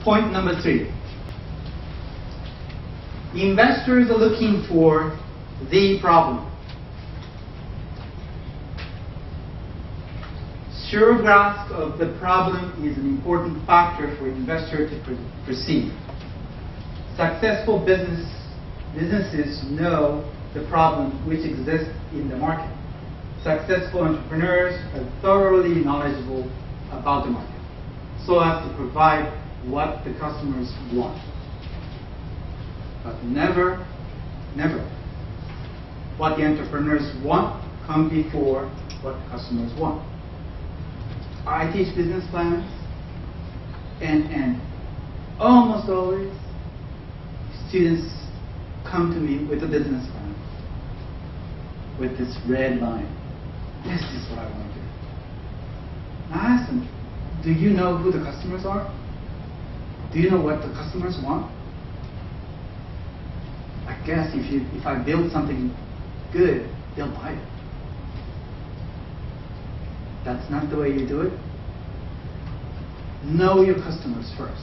point number 3. Investors are looking for the problem. Sure grasp of the problem is an important factor for investors to perceive. Successful businesses know the problem which exists in the market. Successful entrepreneurs are thoroughly knowledgeable about the market, so as to provide what the customers want. But never what the entrepreneurs want come before what the customers want. I teach business plans, and almost always students come to me with a business plan with this red line. This is what I want to do. And I ask them, do you know who the customers are? Do you know what the customers want? I guess if I build something good, they'll buy it. That's not the way you do it. Know your customers first.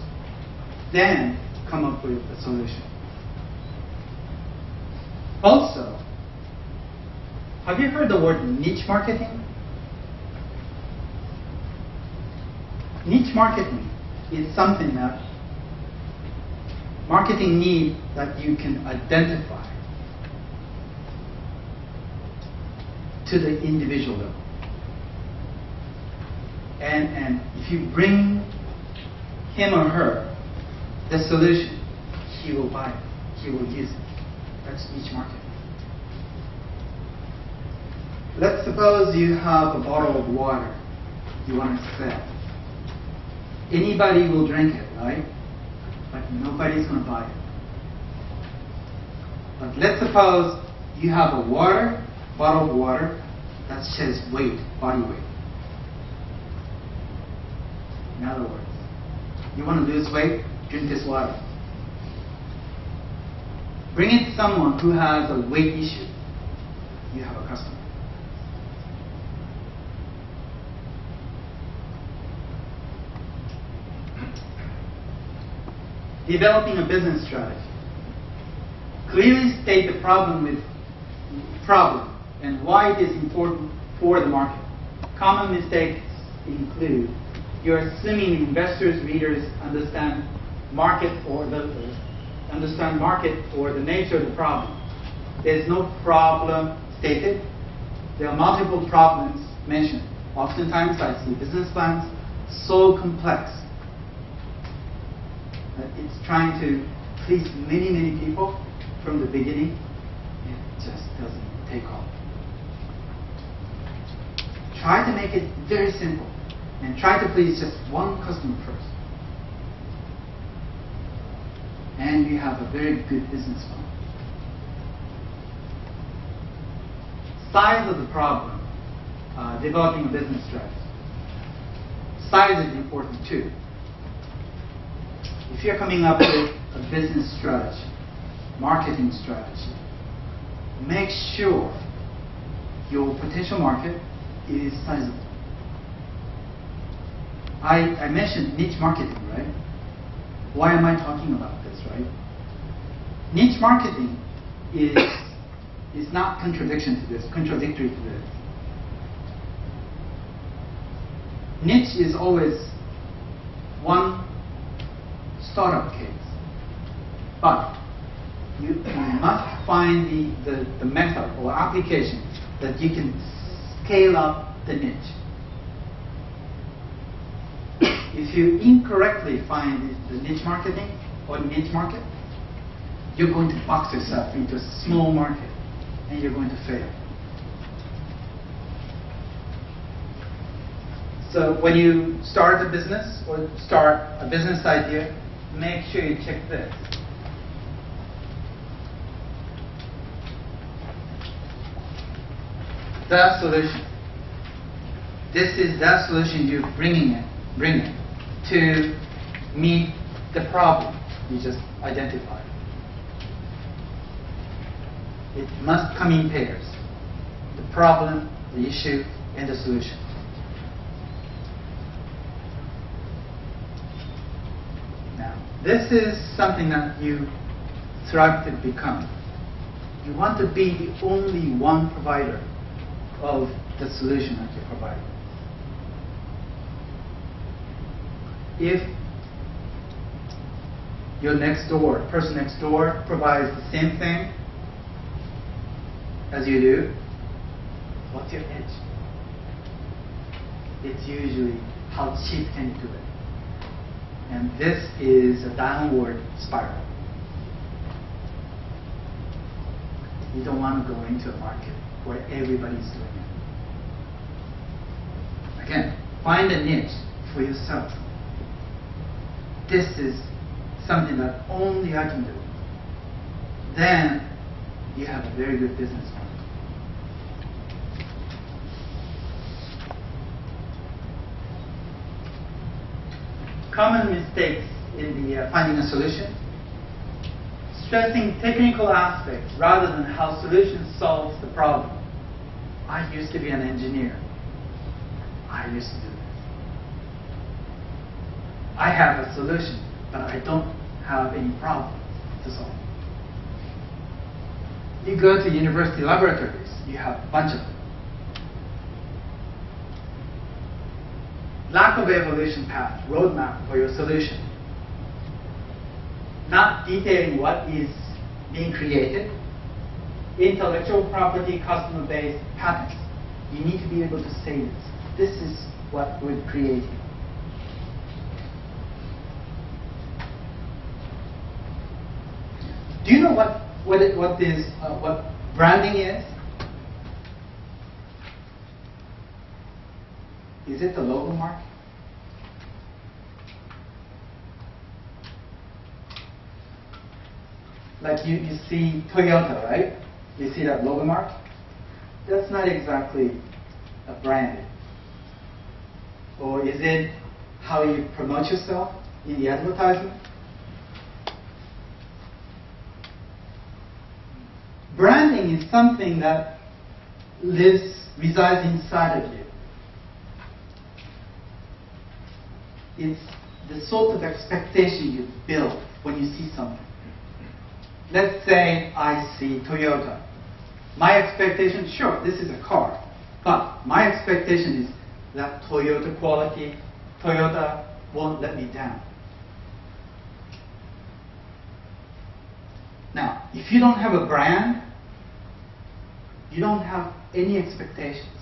Then come up with a solution. Also, have you heard the word niche marketing? Niche marketing is something that marketing need that you can identify to the individual level. And if you bring him or her the solution, he will buy it, he will use it. That's niche marketing. Let's suppose you have a bottle of water you want to sell. Anybody will drink it, right? But nobody's going to buy it. But let's suppose you have a bottle of water that says weight, body weight. In other words, you want to lose weight, drink this water. Bring it to someone who has a weight issue. You have a customer. Developing a business strategy. Clearly state the problem and why it is important for the market. Common mistakes include you're assuming investors, readers understand market or the nature of the problem. There's no problem stated. There are multiple problems mentioned. Oftentimes I see business plans so complex that it's trying to please many people from the beginning. It just doesn't take off. Try to make it very simple and try to please just one customer first. And you have a very good business plan. Size of the problem, developing a business strategy. Size is important too. If you're coming up with a business strategy, marketing strategy, make sure your potential market is sizable. I mentioned niche marketing, right? Why am I talking about this, right? Niche marketing is not contradictory to this. Niche is always one startup case, but you must find the method or application that you can scale up the niche. If you incorrectly find the niche marketing or niche market, you're going to box yourself into a small market and you're going to fail. So when you start a business or start a business idea, make sure you check this. The solution. This is the solution you're bringing to meet the problem you just identified. It must come in pairs. The problem, the issue, and the solution. Now, This is something that you strive to become. You want to be the only one provider of the solution that you provide. If your person next door provides the same thing as you do, what's your edge? It's usually how cheap can you do it. And this is a downward spiral. You don't want to go into a market where everybody's doing it. Again, find a niche for yourself. This is something that only I can do. Then you have a very good business model. Common mistakes in the finding a solution. Stressing technical aspects rather than how solution solves the problem. I used to be an engineer. I used to do this. I have a solution, but I don't have any problem to solve. You go to university laboratories, you have a bunch of them. Lack of evolution path, roadmap for your solution. Not detailing what is being created. Intellectual property, customer-based patents. You need to be able to say this. This is what we're creating. Do you know what branding is? Is it the logo mark? Like you see Toyota, right? You see that logo mark? That's not exactly a brand. Or is it how you promote yourself in the advertisement? Branding is something that resides inside of you. It's the sort of expectation you build when you see something. Let's say I see Toyota. My expectation, sure, this is a car, but my expectation is that Toyota quality, Toyota won't let me down. Now, if you don't have a brand, you don't have any expectations.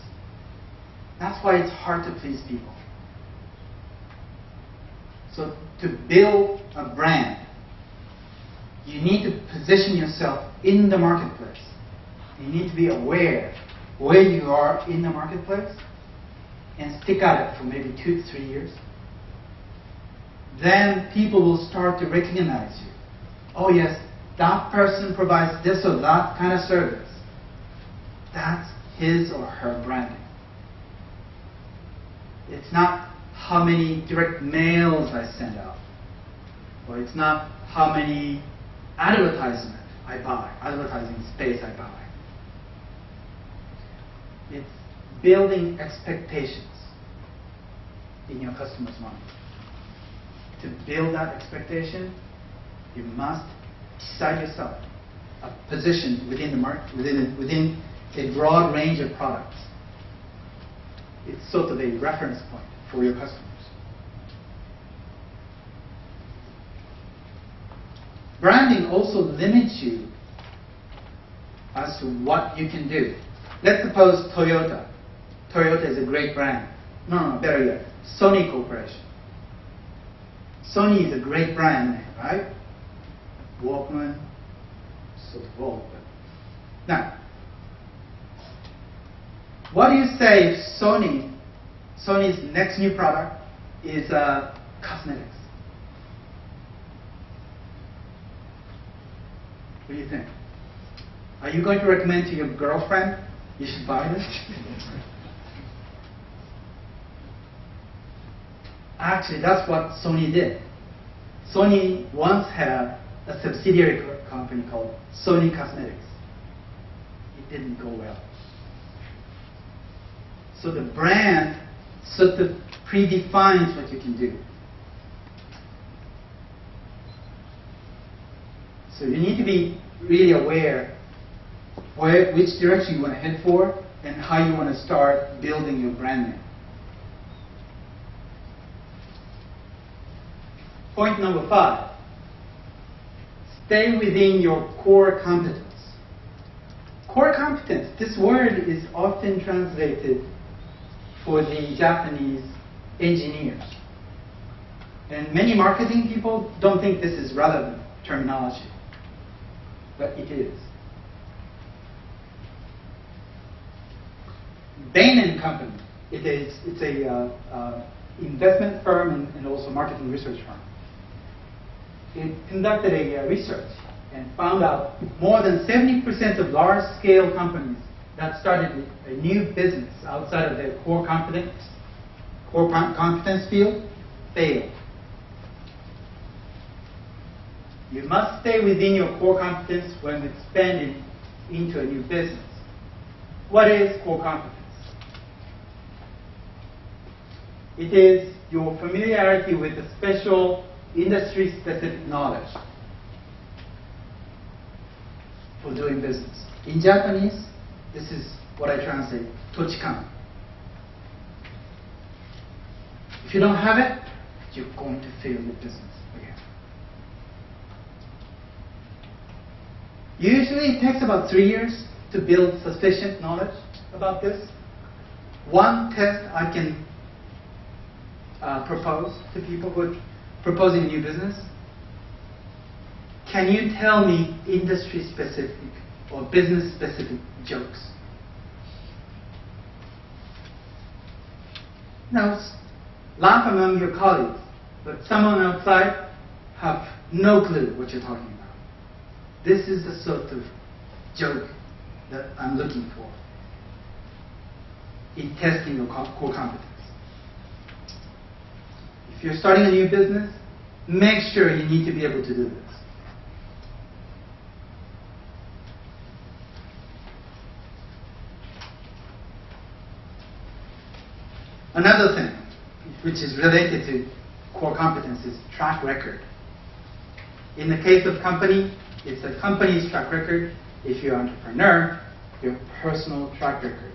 That's why it's hard to please people. So to build a brand, you need to position yourself in the marketplace. You need to be aware where you are in the marketplace and stick at it for maybe 2 to 3 years. Then people will start to recognize you. Oh yes, that person provides this or that kind of service. That's his or her branding. It's not how many direct mails I send out, or it's not how many advertising space I buy. It's building expectations in your customer's mind. To build that expectation, you must decide yourself a position within the market, within a broad range of products. It's sort of a reference point for your customers. Branding also limits you as to what you can do. Let's suppose Toyota. Toyota is a great brand. No, better yet, Sony Corporation. Sony is a great brand name, right? Walkman, sort of old. Now, what do you say if Sony's next new product is cosmetics? What do you think? Are you going to recommend to your girlfriend you should buy this? Actually, that's what Sony did. Sony once had a subsidiary company called Sony Cosmetics. It didn't go well. So the brand sort of predefines what you can do. So you need to be really aware which direction you want to head for and how you want to start building your brand name. Point number 5. Stay within your core competence. Core competence, this word is often translated for the Japanese engineers. And many marketing people don't think this is relevant terminology, but it is. Bain & Company, it's a investment firm and also marketing research firm. It conducted a research and found out more than 70% of large-scale companies that started a new business outside of their core competence field failed. You must stay within your core competence when expanding into a new business. What is core competence? It is your familiarity with the special industry-specific knowledge for doing business. In Japanese, this is what I translate, tochikan. If you don't have it, you're going to fail your business again. Usually it takes about 3 years to build sufficient knowledge about this. One test I can propose to people who are proposing a new business. Can you tell me industry-specific or business-specific jokes? Now, laugh among your colleagues, but someone outside have no clue what you're talking about. This is the sort of joke that I'm looking for in testing your core competence. If you're starting a new business, make sure you need to be able to do this. Another thing, which is related to core competence, is track record. In the case of company, it's the company's track record. If you're an entrepreneur, your personal track record.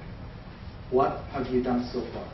What have you done so far?